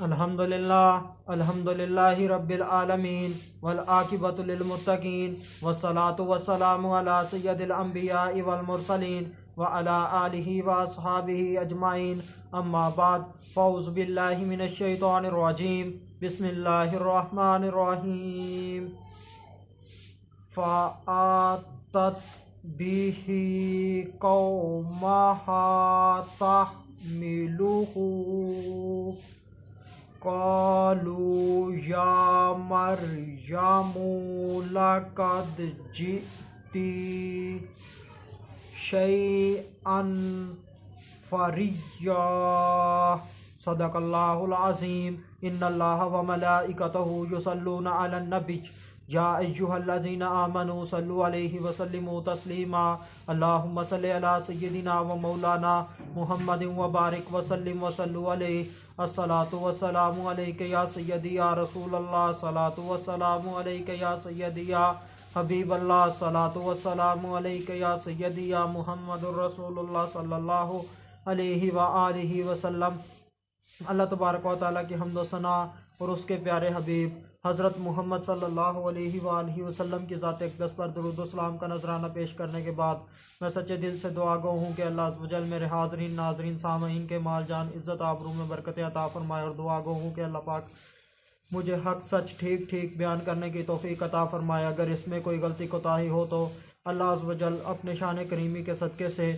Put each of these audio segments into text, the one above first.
الحمدللہ رب العالمین والعاقبۃ للمتقین والصلاة والسلام علی سید الانبیاء والمرسلین وعلی آلہ واصحابہ اجمعین، اما بعد، فاعوذ باللہ من الشیطان الرجیم، بسم اللہ الرحمن الرحیم۔ فَأَتَتْ بِهِ قَوْمَهَا تَحْمِلُهُ قالوا یا مریم لقد جئت شیئا فریا۔ صدق اللہ العظیم۔ ان اللہ وملائکتہ یصلون علی النبی یا ایہا الذین آمنوا صلوا علیہ وسلموا تسلیما۔ اللہم صل علی سیدنا و مولانا محمد وبارک وسلم وصلوا علیہ۔ الصلاۃ والسلام علیک یا سیدی یا رسول اللہ، الصلاۃ والسلام علیک یا سیدی یا حبیب اللہ، الصلاۃ والسلام علیک یا سیدی یا محمد الرسول اللہ صلی اللہ علیہ وآلہ وسلم۔ اللہ تبارک و تعالیٰ کی حمد و ثنا اور اس کے پیارے حبیب حضرت محمد صلی اللہ علیہ وآلہ وسلم کی ذات اقدس پر درود و سلام کا نذرانہ پیش کرنے کے بعد میں سچے دل سے دعا گو ہوں کہ اللہ عز و جل میرے حاضرین ناظرین سامعین کے مال جان عزت آبرو میں برکت عطا فرمائے، اور دعا گو ہوں کہ اللہ پاک مجھے حق سچ ٹھیک ٹھیک بیان کرنے کی توفیق عطا فرمائے۔ اگر اس میں کوئی غلطی کوتاہی ہو تو اللہ عز و جل اپنے شان کریمی کے صدقے سے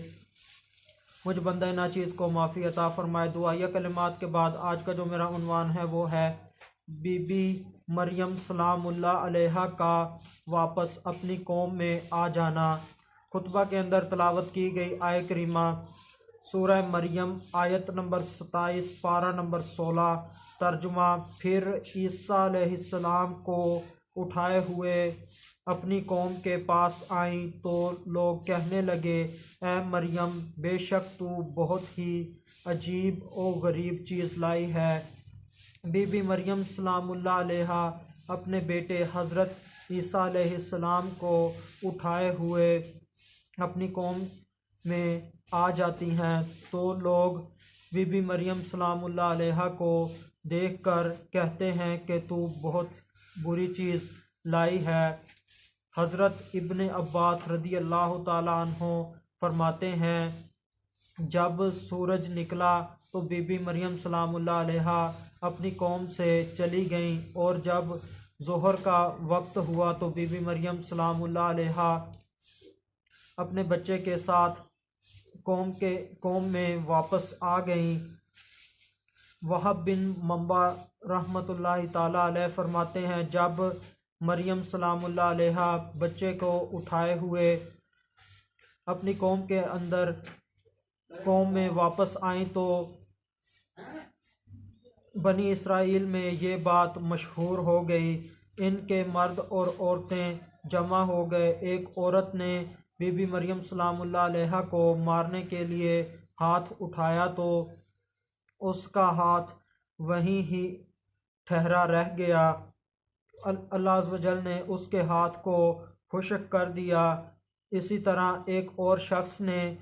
مجھ بندہ ناچیز کو معافی عطا فرمائے۔ دعائیہ کلمات کے بعد آج کا جو میرا عنوان ہے وہ ہے بی بی مریم سلام اللہ علیہا کا واپس اپنی قوم میں آ جانا۔ خطبہ کے اندر تلاوت کی گئی آیہ کریمہ سورہ مریم آیت نمبر 27 پارہ نمبر 16۔ ترجمہ: پھر عیسیٰ علیہ السلام کو اٹھائے ہوئے اپنی قوم کے پاس آئیں تو لوگ کہنے لگے، اے مریم، بے شک تو بہت ہی عجیب و غریب چیز لائی ہے۔ بی بی مریم سلام اللہ علیہا اپنے بیٹے حضرت عیسیٰ علیہ السلام کو اٹھائے ہوئے اپنی قوم میں آ جاتی ہیں تو لوگ بی بی مریم سلام اللہ علیہا کو دیکھ کر کہتے ہیں کہ تو بہت بری چیز لائی ہے۔ حضرت ابن عباس رضی اللہ تعالیٰ عنہ فرماتے ہیں، جب سورج نکلا تو بی بی مریم سلام اللہ علیہا اپنی قوم سے چلی گئیں، اور جب ظہر کا وقت ہوا تو بی بی مریم سلام اللہ علیہا اپنے بچے کے ساتھ قوم میں واپس آ گئیں۔ وہب بن منبع رحمۃ اللہ تعالیٰ علیہ فرماتے ہیں، جب مریم سلام اللہ علیہا بچے کو اٹھائے ہوئے اپنی قوم میں واپس آئیں تو بنی اسرائیل میں یہ بات مشہور ہو گئی۔ ان کے مرد اور عورتیں جمع ہو گئے۔ ایک عورت نے بی بی مریم سلام اللہ علیہا کو مارنے کے لیے ہاتھ اٹھایا تو اس کا ہاتھ وہیں ہی ٹھہرا رہ گیا۔ اللہ عز و جل نے اس کے ہاتھ کو خشک کر دیا۔ اسی طرح ایک اور شخص نے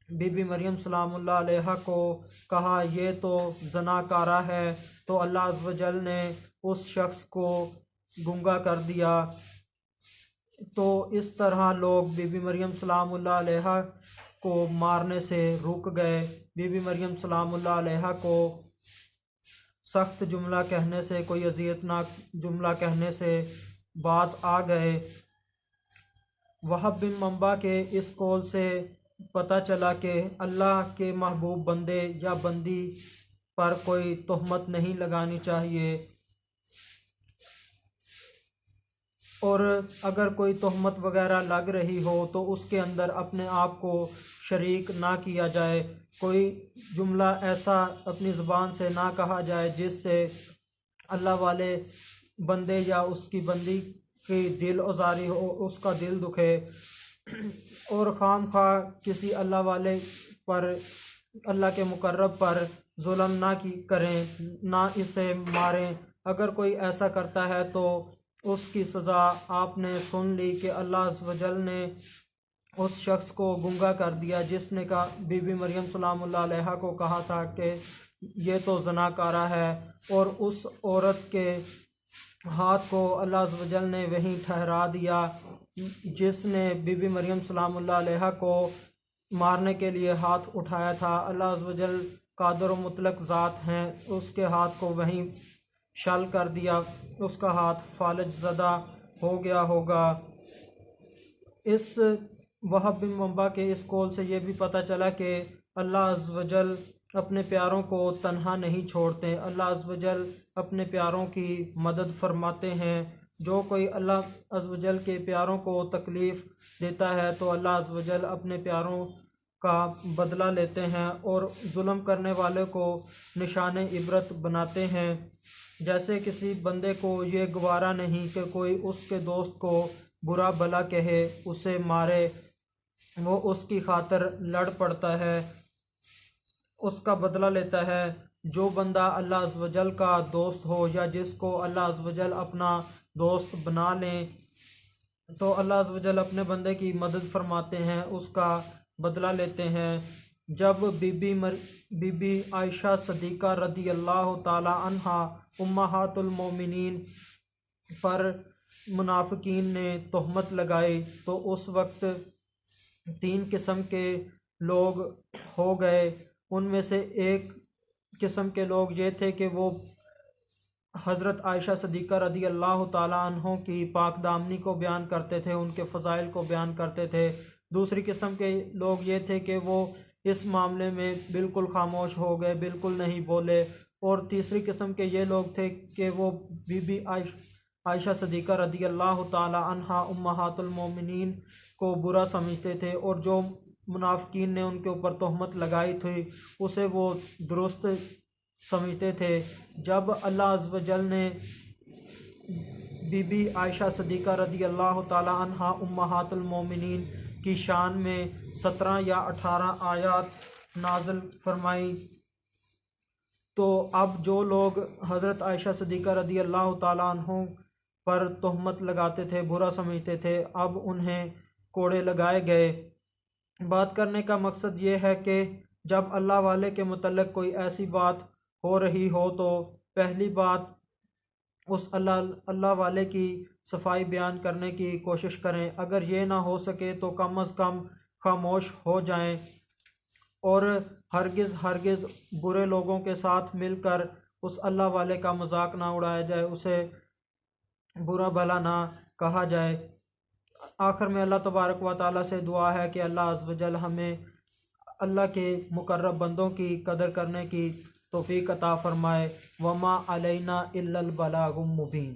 بی بی مریم سلام اللہ علیہا کو کہا، یہ تو زنا کارہ ہے، تو اللہ عز و جل نے اس شخص کو گنگا کر دیا۔ تو اس طرح لوگ بی بی مریم سلام اللہ علیہا کو مارنے سے رک گئے۔ بی بی مریم سلام اللہ علیہا کو سخت جملہ کہنے سے، کوئی اذیتناک جملہ کہنے سے باز آ گئے۔ وہب بن منبع کے اس قول سے پتہ چلا کہ اللہ کے محبوب بندے یا بندی پر کوئی تہمت نہیں لگانی چاہیے، اور اگر کوئی تہمت وغیرہ لگ رہی ہو تو اس کے اندر اپنے آپ کو شریک نہ کیا جائے۔ کوئی جملہ ایسا اپنی زبان سے نہ کہا جائے جس سے اللہ والے بندے یا اس کی بندی کی دل آزاری ہو، اس کا دل دکھے، اور خام خواہ کسی اللہ والے پر، اللہ کے مقرب پر ظلم نہ کریں، نہ اسے ماریں۔ اگر کوئی ایسا کرتا ہے تو اس کی سزا آپ نے سن لی کہ اللہ عز و جل نے اس شخص کو گنگا کر دیا جس نے کہا، بی بی مریم سلام اللہ علیہا کو کہا تھا کہ یہ تو زناکارہ ہے، اور اس عورت کے ہاتھ کو اللہ عز و جل نے وہیں ٹھہرا دیا جس نے بی بی مریم سلام اللہ علیہا کو مارنے کے لیے ہاتھ اٹھایا تھا۔ اللہ عز و جل قادر و مطلق ذات ہیں، اس کے ہاتھ کو وہیں شل کر دیا، اس کا ہاتھ فالج زدہ ہو گیا ہوگا۔ اس وہب بن منبع کے اس قول سے یہ بھی پتہ چلا کہ اللہ عز و جل اپنے پیاروں کو تنہا نہیں چھوڑتے، اللہ عز و جل اپنے پیاروں کی مدد فرماتے ہیں۔ جو کوئی اللہ عز و جل کے پیاروں کو تکلیف دیتا ہے تو اللہ عز و جل اپنے پیاروں کا بدلہ لیتے ہیں اور ظلم کرنے والے کو نشان عبرت بناتے ہیں۔ جیسے کسی بندے کو یہ گوارا نہیں کہ کوئی اس کے دوست کو برا بھلا کہے، اسے مارے، وہ اس کی خاطر لڑ پڑتا ہے، اس کا بدلہ لیتا ہے۔ جو بندہ اللہ عز و جل کا دوست ہو یا جس کو اللہ عز و جل اپنا دوست بنا لیں تو اللہ عز و جل اپنے بندے کی مدد فرماتے ہیں، اس کا بدلہ لیتے ہیں۔ جب بی بی عائشہ صدیقہ رضی اللہ تعالی عنہا امہات المومنین پر منافقین نے تہمت لگائی تو اس وقت 3 قسم کے لوگ ہو گئے۔ ان میں سے ایک قسم کے لوگ یہ تھے کہ وہ حضرت عائشہ صدیقہ رضی اللہ تعالیٰ عنہ کی پاک دامنی کو بیان کرتے تھے، ان کے فضائل کو بیان کرتے تھے۔ دوسری قسم کے لوگ یہ تھے کہ وہ اس معاملے میں بالکل خاموش ہو گئے، بالکل نہیں بولے۔ اور تیسری قسم کے یہ لوگ تھے کہ وہ بی بی عائشہ صدیقہ رضی اللہ تعالی عنہا امہات المومنین کو برا سمجھتے تھے، اور جو منافقین نے ان کے اوپر تہمت لگائی تھی اسے وہ درست سمجھتے تھے۔ جب اللہ عز و جل نے بی بی عائشہ صدیقہ رضی اللہ تعالی عنہا امہات المومنین کی شان میں 17 یا 18 آیات نازل فرمائی تو اب جو لوگ حضرت عائشہ صدیقہ رضی اللہ تعالیٰ عنہ پر تہمت لگاتے تھے، برا سمجھتے تھے، اب انہیں کوڑے لگائے گئے۔ بات کرنے کا مقصد یہ ہے کہ جب اللہ والے کے متعلق کوئی ایسی بات ہو رہی ہو تو پہلی بات اس اللہ والے کی صفائی بیان کرنے کی کوشش کریں، اگر یہ نہ ہو سکے تو کم از کم خاموش ہو جائیں، اور ہرگز برے لوگوں کے ساتھ مل کر اس اللہ والے کا مذاق نہ اڑایا جائے، اسے برا بھلا نہ کہا جائے۔ آخر میں اللہ تبارک و تعالیٰ سے دعا ہے کہ اللہ عز و جل ہمیں اللہ کے مقرب بندوں کی قدر کرنے کی توفیق عطا فرمائے۔ وما علینا الا البلاغ المبین۔